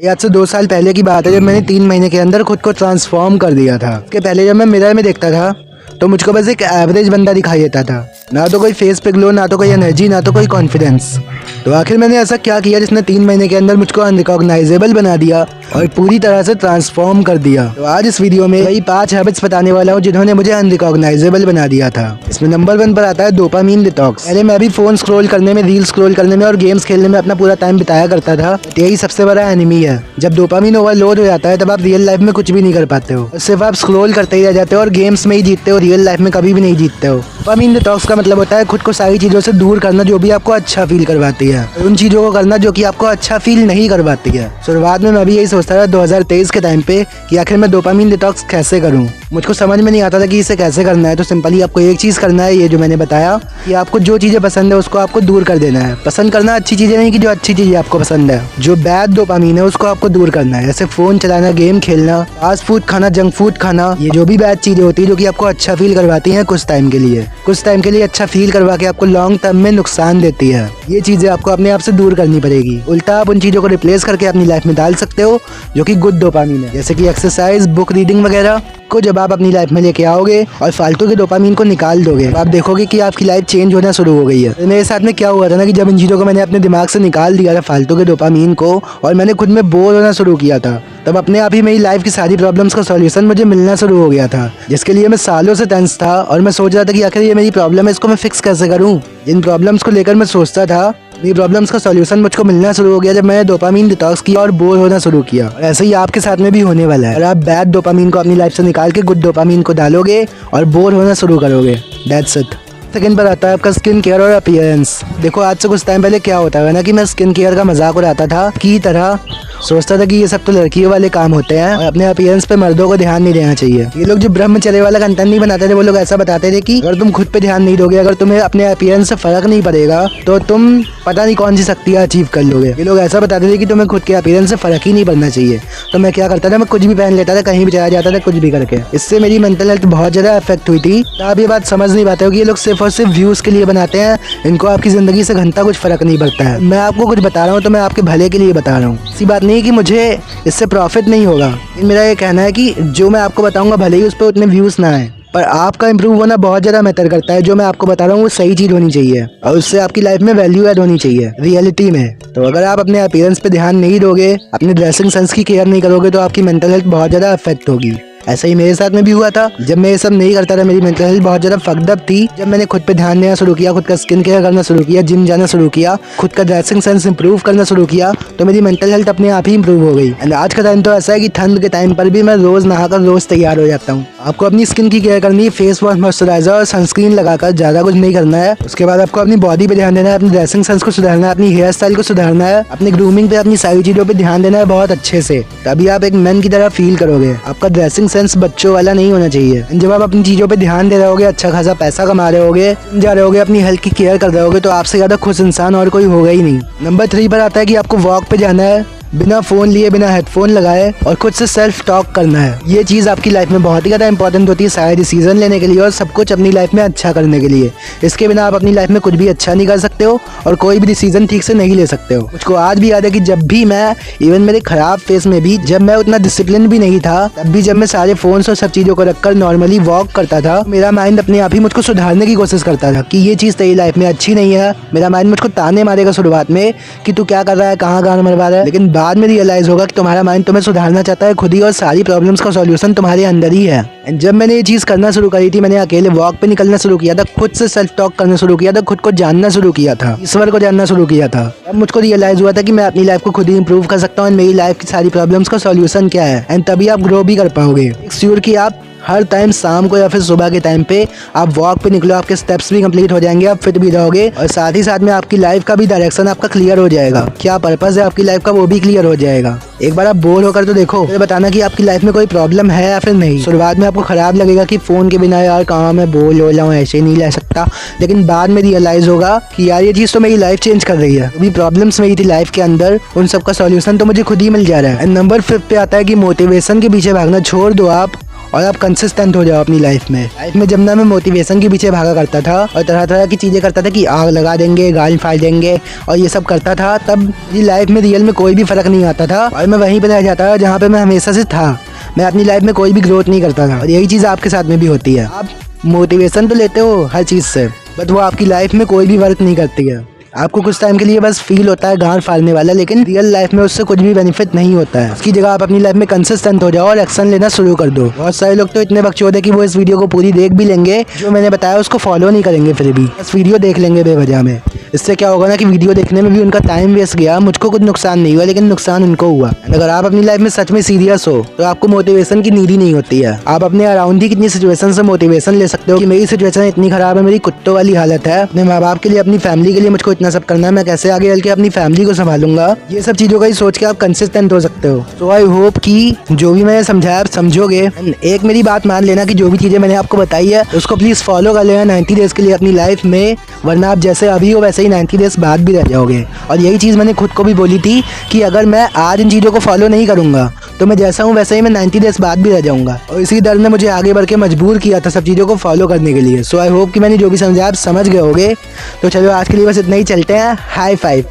ये आज से 2 साल पहले की बात है जब मैंने 3 महीने के अंदर खुद को ट्रांसफॉर्म कर दिया था। इसके पहले जब मैं मिरर में देखता था तो मुझको बस एक एवरेज बंदा दिखाई देता था, ना तो कोई फेस पे ग्लो, ना तो कोई एनर्जी, ना तो कोई कॉन्फिडेंस। तो आखिर मैंने ऐसा क्या किया जिसने 3 महीने के अंदर मुझको अनरिकॉग्नाइजेबल बना दिया और पूरी तरह से ट्रांसफॉर्म कर दिया। तो आज इस वीडियो में वही 5 हैबिट्स बताने वाला हूँ जिन्होंने मुझे अनरिकॉग्नाइजेबल बना दिया था। इसमें नंबर 1 पर आता है डोपामीन डिटॉक्स। पहले मैं भी फोन स्क्रॉल करने में, रील स्क्रॉल करने में और गेम्स खेलने में अपना पूरा टाइम बिताया करता था। यही सबसे बड़ा एनिमी है। जब डोपामीन ओवरलोड हो जाता है तब आप रियल लाइफ में कुछ भी नहीं कर पाते हो, सिर्फ आप स्क्रॉल करते ही रह जाते हो और गेम्स में ही जीतते हो, रियल लाइफ में कभी भी नहीं जीतते हो। डोपामीन डिटॉक्स का मतलब होता है खुद को सारी चीजों से दूर करना जो भी आपको अच्छा फील करवाती है, उन चीजों को करना जो कि आपको अच्छा फील नहीं करवाती है। शुरुआत में मैं भी यही सोचता था 2023 के टाइम पे कि आखिर मैं डोपामीन डिटॉक्स कैसे करूं। मुझको समझ में नहीं आता था कि इसे कैसे करना है। तो सिंपली आपको एक चीज करना है, ये जो मैंने बताया, कि आपको जो चीजें पसंद है उसको आपको दूर कर देना है। पसंद करना अच्छी चीजें नहीं कि जो अच्छी चीजें आपको पसंद है। जो बैड डोपामीन है उसको आपको दूर करना है, जैसे फोन चलाना, गेम खेलना, फास्ट फूड खाना, जंक फूड खाना। ये जो भी बैड चीजें होती है जो कि आपको अच्छा फील करवाती हैं कुछ टाइम के लिए अच्छा फील करवा के आपको लॉन्ग टर्म में नुकसान देती है, ये चीजें आपको अपने आप से दूर करनी पड़ेगी। उल्टा आप उन चीजों को रिप्लेस करके अपनी लाइफ में डाल सकते हो जो कि गुड डोपामीन है, जैसे कि एक्सरसाइज, बुक रीडिंग वगैरह को जब आप अपनी लाइफ में लेके आओगे और फालतू के डोपामीन को निकाल दोगे, आप देखोगे कि आपकी लाइफ चेंज होना शुरू हो गई है। तो मेरे साथ में क्या हुआ था ना कि जब इन चीज़ों को मैंने अपने दिमाग से निकाल दिया था, फालतू के डोपामीन को, और मैंने खुद में बोर होना शुरू किया था, तब अपने आप ही मेरी लाइफ की सारी प्रॉब्लम्स का सॉल्यूशन मुझे मिलना शुरू हो गया था, जिसके लिए मैं सालों से टेंस था। और मैं सोच रहा था कि आखिर ये मेरी प्रॉब्लम है, इसको मैं फिक्स कैसे करूँ। जिन प्रॉब्लम्स को लेकर मैं सोचता था, ये प्रॉब्लम्स का सॉल्यूशन मुझको मिलना शुरू हो गया जब मैंने डोपामीन डिटॉक्स किया और बोर होना शुरू किया। और ऐसे ही आपके साथ में भी होने वाला है। और आप बैड डोपामीन को अपनी लाइफ से निकाल के गुड डोपामीन को डालोगे और बोर होना शुरू करोगे। That's it. सेकंड पर आता है आपका स्किन केयर और अपीयरेंस। देखो, आज से कुछ टाइम पहले क्या होता है ना कि मैं स्किन केयर का मजाक उड़ाता था की तरह, सोचता था कि ये सब तो लड़कियों वाले काम होते हैं और अपने अपीयरेंस पे मर्दों को ध्यान नहीं देना चाहिए। ये लोग जो ब्रह्मचर्य वाला कंटेंट नहीं बनाते थे, वो लोग ऐसा बताते थे कि अगर तुम खुद पे ध्यान नहीं दोगे, अगर तुम्हें अपने अपीयरेंस से फर्क नहीं पड़ेगा, तो तुम पता नहीं कौन सी शक्तियाँ अचीव कर लोगे। ये लोग ऐसा बताते थे कि तुम्हें खुद के अपीयरेंस से फर्क ही नहीं पड़ना चाहिए। तो मैं क्या करता था, मैं कुछ भी पहन लेता था, कहीं भी चला जाता था, कुछ भी करके। इससे मेरी मेंटल हेल्थ बहुत ज्यादा अफेक्ट हुई थी। तो आप ये बात समझ नहीं पाते हो कि ये लोग सिर्फ और सिर्फ व्यूज के लिए बनाते हैं, इनको आपकी जिंदगी से घंटा कुछ फर्क नहीं पड़ता है। मैं आपको कुछ बता रहा हूँ तो मैं आपके भले के लिए बता रहा हूँ। ऐसी बात नहीं कि मुझे इससे प्रॉफिट नहीं होगा। मेरा ये कहना है कि जो मैं आपको बताऊंगा भले ही उस पर उतने व्यूज ना आए, पर आपका इंप्रूव होना बहुत ज़्यादा मैटर करता है। जो मैं आपको बता रहा हूँ वो सही चीज़ होनी चाहिए और उससे आपकी लाइफ में वैल्यू ऐड होनी चाहिए रियलिटी में। तो अगर आप अपने अपीयरेंस पे ध्यान नहीं दोगे, अपने ड्रेसिंग सेंस की केयर नहीं करोगे, तो आपकी मेंटल हेल्थ बहुत ज़्यादा अफेक्ट होगी। ऐसा ही मेरे साथ में भी हुआ था। जब मैं ये सब नहीं करता था, मेरी मेंटल हेल्थ बहुत ज्यादा फक्ड अप थी। जब मैंने खुद पे ध्यान देना शुरू किया, खुद का स्किन केयर करना शुरू किया, जिम जाना शुरू किया, खुद का ड्रेसिंग सेंस इंप्रूव करना शुरू किया, तो मेरी मेंटल हेल्थ अपने आप ही इंप्रूव हो गई। एंड आज का टाइम तो ऐसा है कि ठंड के टाइम पर भी मैं रोज नहाकर रोज तैयार हो जाता हूँ। आपको अपनी स्किन की केयर करनी है, फेस वॉश, मॉइस्चराइजर और सनस्क्रीन लगाकर, ज्यादा कुछ नहीं करना है। उसके बाद आपको अपनी बॉडी पे ध्यान देना है, अपनी ड्रेसिंग सेंस को सुधारना है, अपनी हेयर स्टाइल को सुधारना है, अपनी ग्रूमिंग पे, अपनी सारी चीजों पे ध्यान देना है बहुत अच्छे से। तभी आप एक मैन की तरह फील करोगे। आपका ड्रेसिंग सेंस बच्चों वाला नहीं होना चाहिए। जब आप अपनी चीजों पे ध्यान दे रहे होगे, अच्छा खासा पैसा कमा रहे होगे, जा रहे होगे, अपनी हेल्थ की केयर कर रहे होगे, तो आपसे ज्यादा खुश इंसान और कोई होगा ही नहीं। नंबर 3 पर आता है कि आपको वॉक पे जाना है, बिना फोन लिए, बिना हेडफोन लगाए, और खुद से सेल्फ टॉक करना है। ये चीज़ आपकी लाइफ में बहुत ही ज़्यादा इंपॉर्टेंट होती है सारे डिसीजन लेने के लिए और सब कुछ अपनी लाइफ में अच्छा करने के लिए। इसके बिना आप अपनी लाइफ में कुछ भी अच्छा नहीं कर सकते हो और कोई भी डिसीजन ठीक से नहीं ले सकते हो। मुझको आज भी याद है कि जब भी मैं, इवन मेरे खराब फेस में भी, जब मैं उतना डिसिप्लिन भी नहीं था, तब भी जब मैं सारे फोन और सब चीज़ों को रखकर नॉर्मली वॉक करता था, मेरा माइंड अपने आप ही मुझको सुधारने की कोशिश करता था कि ये चीज़ तेरी लाइफ में अच्छी नहीं है। मेरा माइंड मुझको ताने मारेगा शुरुआत में कि तू क्या कर रहा है, कहाँ गाना मरवा रहा है, लेकिन बाद में रियलाइज होगा कि तुम्हारा माइंड तुम्हें सुधारना चाहता है खुद ही और सारी प्रॉब्लम्स का सॉल्यूशन तुम्हारे अंदर ही है। एंड जब मैंने ये चीज़ करना शुरू करी थी, मैंने अकेले वॉक पे निकलना शुरू किया था, खुद से सेल्फ टॉक करना शुरू किया था, खुद को जानना शुरू किया था, ईश्वर को जानना शुरू किया था, अब मुझको रियलाइज हुआ था कि मैं अपनी लाइफ को खुद ही इंप्रूव कर सकता हूँ। मेरी लाइफ की सारी प्रॉब्लम्स का सॉल्यूशन क्या है। एंड तभी आप ग्रो भी कर पाओगे। श्योर कि आप हर टाइम शाम को या फिर सुबह के टाइम पे आप वॉक पे निकलो, आपके स्टेप्स भी कंप्लीट हो जाएंगे, आप फिट भी रहोगे और साथ ही साथ में आपकी लाइफ का भी डायरेक्शन आपका क्लियर हो जाएगा। क्या पर्पस है आपकी लाइफ का वो भी क्लियर हो जाएगा। एक बार आप बोर होकर तो देखो, फिर बताना कि आपकी लाइफ में कोई प्रॉब्लम है या फिर नहीं। शुरुआत में आपको खराब लगेगा कि फोन के बिना यार कहाँ मैं बोल हो जाऊँ, ऐसे नहीं रह सकता, लेकिन बाद में रियलाइज होगा कि यार ये चीज़ तो मेरी लाइफ चेंज कर रही है। अभी प्रॉब्लम्स मेरी थी लाइफ के अंदर, उन सब का सॉल्यूशन तो मुझे खुद ही मिल जा रहा है। नंबर 5 पे आता है कि मोटिवेशन के पीछे भागना छोड़ दो आप और आप कंसिस्टेंट हो जाओ अपनी लाइफ में। जब ना मैं मोटिवेशन के पीछे भागा करता था और तरह तरह की चीज़ें करता था कि आग लगा देंगे, गाली फाड़ देंगे और ये सब करता था, तब मेरी लाइफ में रियल में कोई भी फ़र्क नहीं आता था और मैं वहीं पर रह जाता था जहाँ पर मैं हमेशा से था। मैं अपनी लाइफ में कोई भी ग्रोथ नहीं करता था और यही चीज़ आपके साथ में भी होती है। आप मोटिवेशन तो लेते हो हर चीज़ से, बट वो आपकी लाइफ में कोई भी वर्क नहीं करती है। आपको कुछ टाइम के लिए बस फील होता है गांड फाड़ने वाला, लेकिन रियल लाइफ में उससे कुछ भी बेनिफिट नहीं होता है। उसकी जगह आप अपनी लाइफ में कंसिस्टेंट हो जाओ और एक्शन लेना शुरू कर दो। बहुत सारे लोग तो इतने बकचोद है कि वो इस वीडियो को पूरी देख भी लेंगे, जो मैंने बताया उसको फॉलो नहीं करेंगे, फिर भी बस वीडियो देख लेंगे बेवजह में। इससे क्या होगा ना कि वीडियो देखने में भी उनका टाइम वेस्ट गया, मुझको कुछ नुकसान नहीं हुआ, लेकिन नुकसान उनको हुआ। अगर आप अपनी लाइफ में सच में सीरियस हो तो आपको मोटिवेशन की नीड ही नहीं होती है। आप अपने अराउंड ही कितनी सिचुएशन से मोटिवेशन ले सकते हो कि मेरी सिचुएशन इतनी खराब है, मेरी कुत्तों वाली हालत है, अपने माँ बाप के लिए, अपनी फैमिली के लिए मुझको इतना सब करना है, मैं कैसे आगे चल के अपनी फैमिली को संभालूंगा। ये सब चीज़ों का ही सोच के आप कंसिस्टेंट हो सकते हो। तो आई होप कि जो भी मैंने समझाया आप समझोगे। एक मेरी बात मान लेना कि जो भी चीज़ें मैंने आपको बताई है उसको प्लीज़ फॉलो कर लेना 90 डेज़ के लिए अपनी लाइफ में, वरना आप जैसे अभी हो वैसे ही 90 डेज़ बाद भी रह जाओगे। और यही चीज़ मैंने खुद को भी बोली थी कि अगर मैं आज इन चीज़ों को फॉलो नहीं करूँगा तो मैं जैसा हूँ वैसे ही मैं 90 डेज़ बाद भी रह जाऊँगा। और इसी डर ने मुझे आगे बढ़ के मजबूर किया था सब चीज़ों को फॉलो करने के लिए। सो आई होप कि मैंने जो भी समझाया आप समझ गए होगे। तो चलो आज के लिए बस इतना ही, चलते हैं। High five.